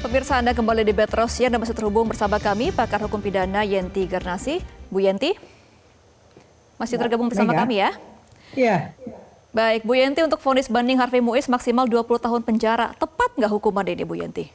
Pemirsa, Anda kembali di Betrosian dan masih terhubung bersama kami, pakar hukum pidana Yenti Garnasi. Bu Yenti, masih tergabung bersama Mega? kami ya? Iya. Baik, Bu Yenti, untuk vonis banding Harvey Muiz maksimal 20 tahun penjara. Tepat nggak hukuman ini, Bu Yenti?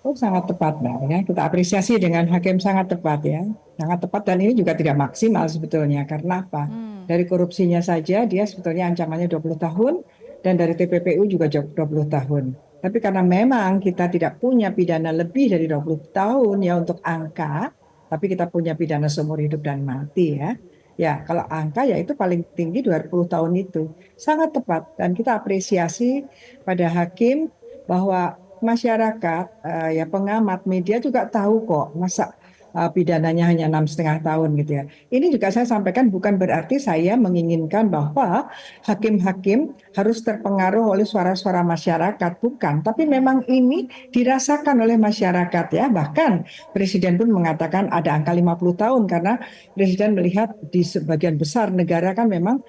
Oh, sangat tepat, Mbak. Ya, kita apresiasi dengan hakim sangat tepat ya. Sangat tepat dan ini juga tidak maksimal sebetulnya. Karena apa? Dari korupsinya saja dia sebetulnya ancamannya 20 tahun dan dari TPPU juga 20 tahun. Tapi karena memang kita tidak punya pidana lebih dari 20 tahun ya untuk angka, tapi kita punya pidana seumur hidup dan mati ya. Ya, kalau angka ya itu paling tinggi 20 tahun itu. Sangat tepat dan kita apresiasi pada hakim bahwa masyarakat, ya pengamat media juga tahu kok masa pidananya hanya 6,5 tahun gitu ya. Ini juga saya sampaikan bukan berarti saya menginginkan bahwa hakim-hakim harus terpengaruh oleh suara-suara masyarakat, bukan. Tapi memang ini dirasakan oleh masyarakat ya. Bahkan Presiden pun mengatakan ada angka 50 tahun karena Presiden melihat di sebagian besar negara kan memang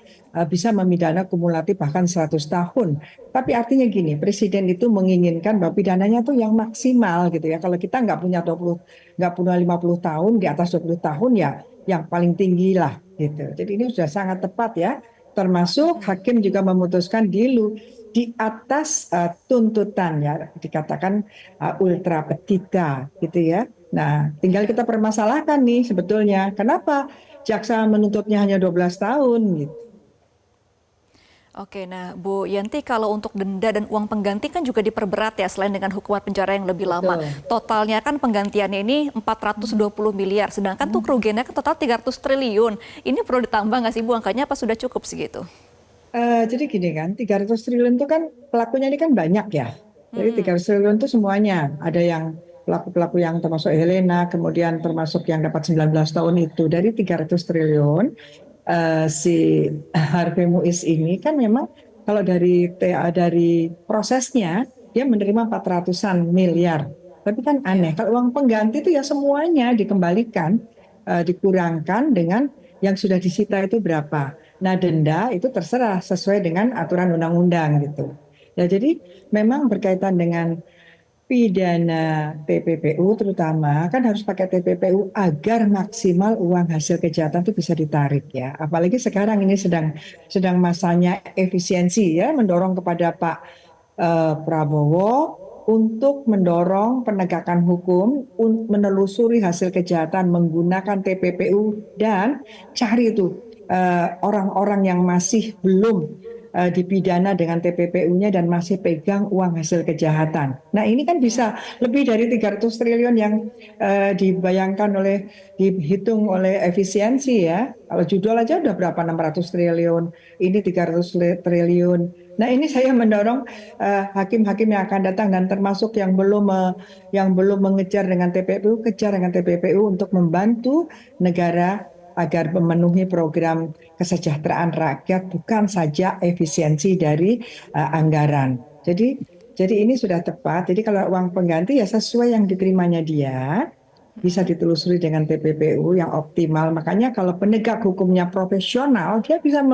bisa memidana kumulatif bahkan 100 tahun. Tapi artinya gini, Presiden itu menginginkan bahwa pidananya tuh yang maksimal gitu ya. Kalau kita nggak punya 50 tahun, di atas 20 tahun ya yang paling tinggi lah gitu. Jadi ini sudah sangat tepat ya. Termasuk hakim juga memutuskan di atas tuntutan ya, dikatakan ultra petita gitu ya. Nah, tinggal kita permasalahkan nih sebetulnya. Kenapa jaksa menuntutnya hanya 12 tahun gitu. Oke, nah Bu Yenti, kalau untuk denda dan uang pengganti kan juga diperberat ya, selain dengan hukuman penjara yang lebih lama. Betul. Totalnya kan penggantiannya ini 420 miliar, sedangkan tuh kerugiannya kan total 300 triliun. Ini perlu ditambah nggak sih Bu angkanya, apa sudah cukup segitu? Jadi gini kan, 300 triliun itu kan pelakunya ini kan banyak ya. Jadi 300 triliun itu semuanya. Ada yang pelaku-pelaku yang termasuk Helena, kemudian termasuk yang dapat 19 tahun itu. Dari 300 triliun, si Harvey Muiz ini kan memang kalau dari prosesnya, dia menerima 400-an miliar. Tapi kan Iya. aneh, kalau uang pengganti itu ya semuanya dikembalikan, dikurangkan dengan yang sudah disita itu berapa. Nah, denda itu terserah sesuai dengan aturan undang-undang gitu. Ya, jadi memang berkaitan dengan pidana TPPU terutama kan harus pakai TPPU agar maksimal uang hasil kejahatan itu bisa ditarik ya. Apalagi sekarang ini sedang masanya efisiensi ya, mendorong kepada Pak Prabowo untuk mendorong penegakan hukum, menelusuri hasil kejahatan menggunakan TPPU dan cari itu orang-orang yang masih belum dipidana dengan TPPU-nya dan masih pegang uang hasil kejahatan. Nah, ini kan Iya. bisa lebih dari 300 triliun yang dihitung oleh efisiensi ya. Kalau judul aja udah berapa 600 triliun, ini 300 triliun. Nah, ini saya mendorong hakim-hakim yang akan datang dan termasuk yang belum mengejar dengan TPPU, kejar dengan TPPU untuk membantu negara agar memenuhi program kesejahteraan rakyat, bukan saja efisiensi dari anggaran. Jadi ini sudah tepat. Jadi kalau uang pengganti ya sesuai yang diterimanya dia, bisa ditelusuri dengan TPPU yang optimal. Makanya kalau penegak hukumnya profesional, dia bisa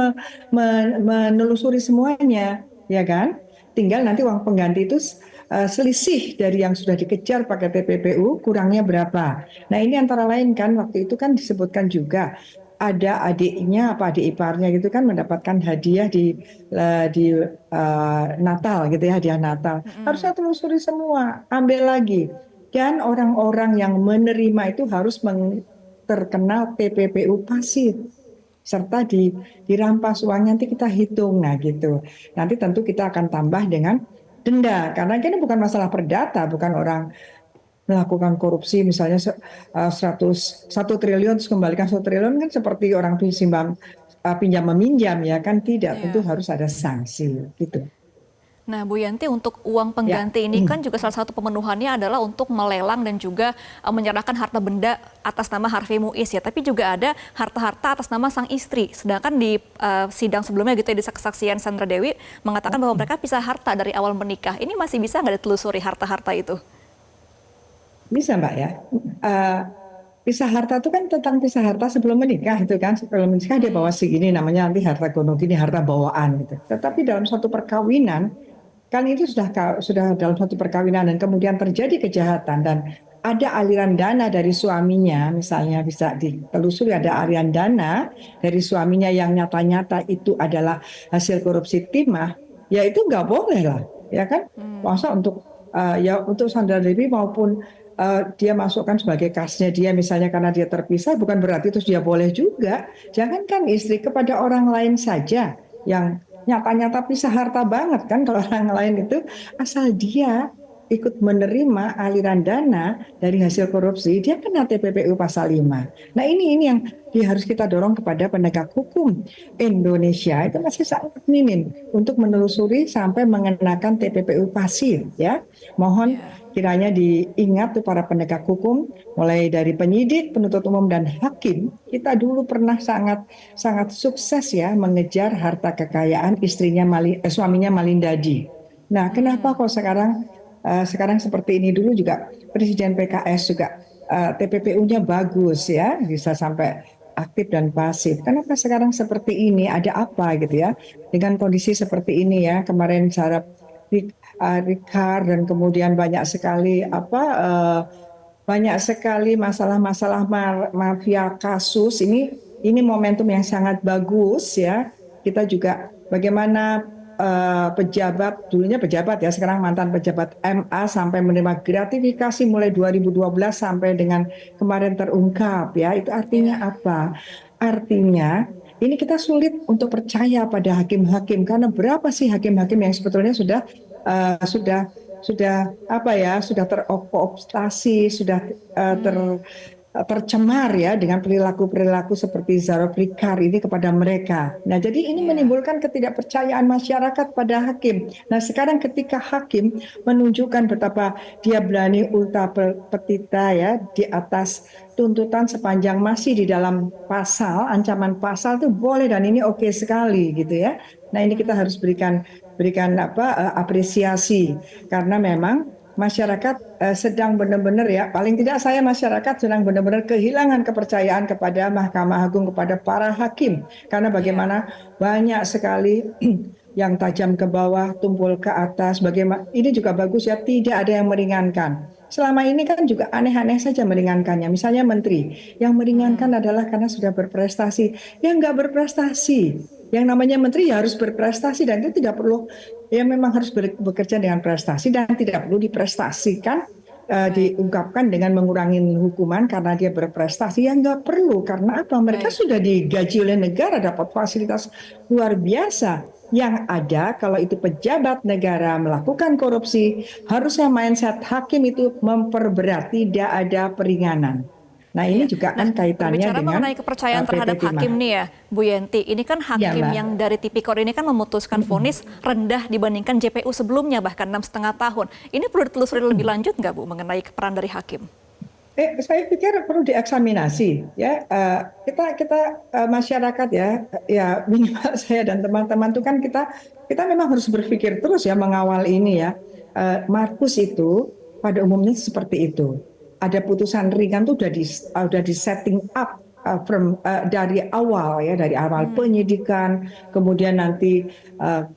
menelusuri semuanya, ya kan? Tinggal nanti uang pengganti itu selisih dari yang sudah dikejar pakai TPPU kurangnya berapa. Nah, ini antara lain kan waktu itu kan disebutkan juga ada adiknya apa adik iparnya gitu kan mendapatkan hadiah di Natal gitu ya, hadiah Natal. Harusnya telusuri semua, ambil lagi. Dan orang-orang yang menerima itu harus terkenal TPPU pasif serta dirampas uangnya, nanti kita hitung. Nah gitu, nanti tentu kita akan tambah dengan denda karena ini bukan masalah perdata, bukan orang melakukan korupsi misalnya 1 triliun terus kembalikan 1 triliun kan seperti orang pinjam meminjam ya kan, tidak, tentu Iya. harus ada sanksi gitu Nah, Bu Yanti, untuk uang ya. pengganti ini kan juga salah satu pemenuhannya adalah untuk melelang dan juga menyerahkan harta benda atas nama Harvey Muiz ya. Tapi juga ada harta-harta atas nama sang istri. Sedangkan di sidang sebelumnya gitu ya, di kesaksian Sandra Dewi mengatakan bahwa mereka pisah harta dari awal menikah. Ini masih bisa nggak ditelusuri harta-harta itu? Bisa Mbak ya. Eh, Pisah harta itu kan tentang pisah harta sebelum menikah itu kan. Sebelum menikah dia bawa segini namanya nanti harta gono gini, harta bawaan gitu. Tetapi dalam suatu perkawinan kan itu sudah dalam satu perkawinan dan kemudian terjadi kejahatan dan ada aliran dana dari suaminya, misalnya bisa ditelusuri ada aliran dana dari suaminya yang nyata-nyata itu adalah hasil korupsi timah, ya itu nggak boleh lah, ya kan? Masa untuk ya untuk Sandra Dewi maupun dia masukkan sebagai kasnya dia misalnya karena dia terpisah bukan berarti terus dia boleh juga. Jangankan istri kepada orang lain saja yang nyata-nyata pisah harta banget kan kalau orang lain itu asal dia ikut menerima aliran dana dari hasil korupsi dia kena TPPU pasal 5. Nah ini yang harus kita dorong kepada penegak hukum Indonesia itu masih sangat minim untuk menelusuri sampai mengenakan TPPU pasif ya. Mohon Ya. kiranya diingat tuh para penegak hukum mulai dari penyidik, penuntut umum dan hakim kita dulu pernah sangat sangat sukses ya mengejar harta kekayaan suaminya Malindadi. Nah, kenapa kok sekarang seperti ini dulu juga Presiden PKS juga TPPU-nya bagus ya, bisa sampai aktif dan pasif. Kenapa sekarang seperti ini? Ada apa gitu ya? Dengan kondisi seperti ini ya, kemarin cara Ricard dan kemudian banyak sekali masalah-masalah mafia kasus ini momentum yang sangat bagus ya. Kita juga bagaimana pejabat dulunya pejabat ya sekarang mantan pejabat MA sampai menerima gratifikasi mulai 2012 sampai dengan kemarin terungkap ya. Itu artinya Ya. apa? Artinya ini kita sulit untuk percaya pada hakim-hakim karena berapa sih hakim-hakim yang sebetulnya sudah apa ya sudah terkooptasi sudah tercemar ya dengan perilaku-perilaku seperti Zarok Rikar ini kepada mereka. Nah, jadi ini Ya. menimbulkan ketidakpercayaan masyarakat pada hakim. Nah, sekarang ketika hakim menunjukkan betapa dia berani ulta petita ya di atas tuntutan sepanjang masih di dalam pasal, ancaman pasal itu boleh dan ini oke sekali gitu ya. Nah, ini kita harus berikan apresiasi karena memang masyarakat sedang benar-benar ya paling tidak saya masyarakat sedang benar-benar kehilangan kepercayaan kepada Mahkamah Agung kepada para hakim karena Ya. bagaimana banyak sekali yang tajam ke bawah tumpul ke atas bagaimana ini juga bagus ya tidak ada yang meringankan selama ini kan juga aneh-aneh saja meringankannya misalnya menteri yang meringankan adalah karena sudah berprestasi yang nggak berprestasi yang namanya menteri ya harus berprestasi dan itu tidak perlu ya memang harus bekerja dengan prestasi dan tidak perlu diprestasikan Baik. diungkapkan dengan mengurangi hukuman karena dia berprestasi yang nggak perlu karena apa mereka Baik. sudah digaji oleh negara dapat fasilitas luar biasa yang ada kalau itu pejabat negara melakukan korupsi harusnya mindset hakim itu memperberat tidak ada peringanan. Nah ini Iya. juga Nah, kan kaitannya berbicara dengan mengenai kepercayaan PP terhadap hakim Timah. nih ya, Bu Yenti. Ini kan Ya hakim Mbak. yang dari Tipikor ini kan memutuskan vonis rendah dibandingkan JPU sebelumnya, bahkan 6,5 tahun. Ini perlu ditelusuri lebih lanjut nggak, Bu, mengenai peran dari hakim? Saya pikir perlu dieksaminasi ya kita masyarakat ya minimal saya dan teman-teman itu kan kita memang harus berpikir terus ya mengawal ini ya. Markus itu pada umumnya seperti itu. Ada putusan ringan tuh udah di setting up dari awal ya dari awal penyidikan kemudian nanti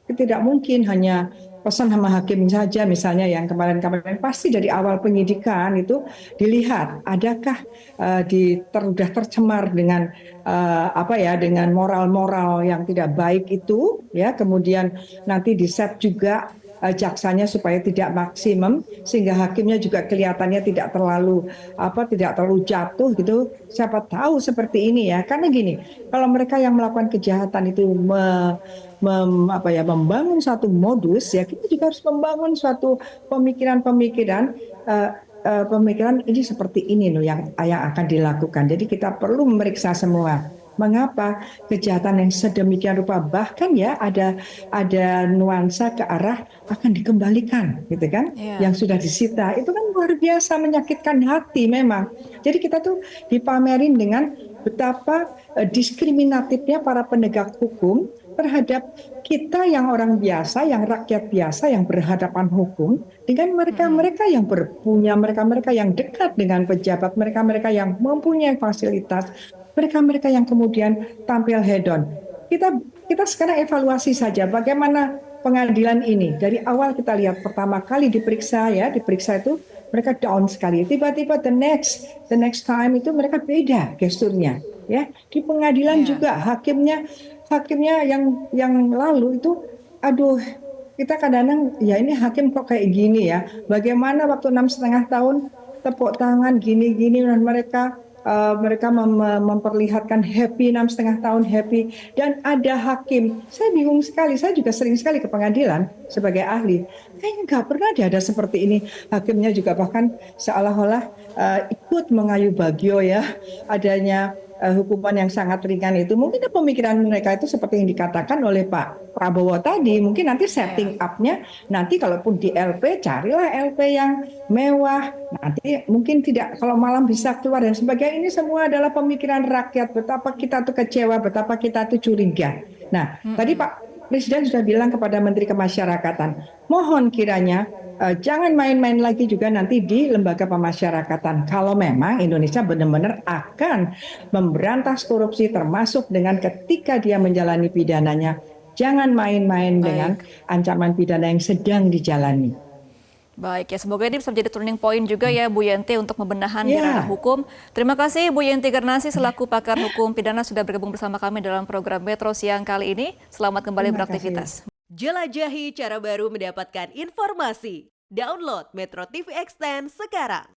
tidak mungkin hanya pesan sama hakim saja misalnya yang kemarin-kemarin pasti dari awal penyidikan itu dilihat adakah udah tercemar dengan apa ya dengan moral-moral yang tidak baik itu ya kemudian nanti di set juga jaksanya supaya tidak maksimum sehingga hakimnya juga kelihatannya tidak terlalu jatuh gitu siapa tahu seperti ini ya karena gini kalau mereka yang melakukan kejahatan itu membangun satu modus ya kita juga harus membangun suatu pemikiran ini seperti ini loh yang akan dilakukan. Jadi kita perlu memeriksa semua. Mengapa kejahatan yang sedemikian rupa bahkan ya ada nuansa ke arah akan dikembalikan gitu kan yang Iya. sudah disita itu kan luar biasa menyakitkan hati memang. Jadi kita tuh dipamerin dengan betapa diskriminatifnya para penegak hukum terhadap kita yang orang biasa, yang rakyat biasa, yang berhadapan hukum dengan mereka-mereka yang berpunya, mereka-mereka yang dekat dengan pejabat, mereka-mereka yang mempunyai fasilitas, mereka-mereka yang kemudian tampil hedon. Kita kita sekarang evaluasi saja bagaimana pengadilan ini dari awal kita lihat pertama kali diperiksa itu mereka down sekali. Tiba-tiba the next time itu mereka beda gesturnya ya. Di pengadilan Iya. juga hakimnya yang lalu itu aduh kita kadang-kadang ya ini hakim kok kayak gini ya. Bagaimana waktu 6,5 tahun tepuk tangan gini-gini dan mereka memperlihatkan happy 6,5 tahun happy dan ada hakim. Saya bingung sekali. Saya juga sering sekali ke pengadilan sebagai ahli. Kayaknya nggak pernah ada seperti ini. Hakimnya juga bahkan seolah-olah ikut mengayu bagyo ya adanya hukuman yang sangat ringan itu. Mungkin pemikiran mereka itu seperti yang dikatakan oleh Pak Prabowo tadi. Mungkin nanti setting up-nya nanti kalaupun di LP carilah LP yang mewah. Nanti mungkin tidak kalau malam bisa keluar dan sebagainya. Ini semua adalah pemikiran rakyat. Betapa kita tuh kecewa, betapa kita tuh curiga. Nah, tadi Pak Presiden sudah bilang kepada Menteri Kemasyarakatan, mohon kiranya jangan main-main lagi juga nanti di lembaga pemasyarakatan. Kalau memang Indonesia benar-benar akan memberantas korupsi termasuk dengan ketika dia menjalani pidananya, jangan main-main dengan Baik. ancaman pidana yang sedang dijalani. Baik ya, semoga ini bisa menjadi turning point juga ya Bu Yenti untuk pembenahan di ranah Ya, hukum. Terima kasih Bu Yenti Garnasi selaku pakar hukum pidana sudah bergabung bersama kami dalam program Metro Siang kali ini. Selamat kembali terima beraktivitas. kasih. Jelajahi cara baru mendapatkan informasi. Download Metro TV Extend sekarang.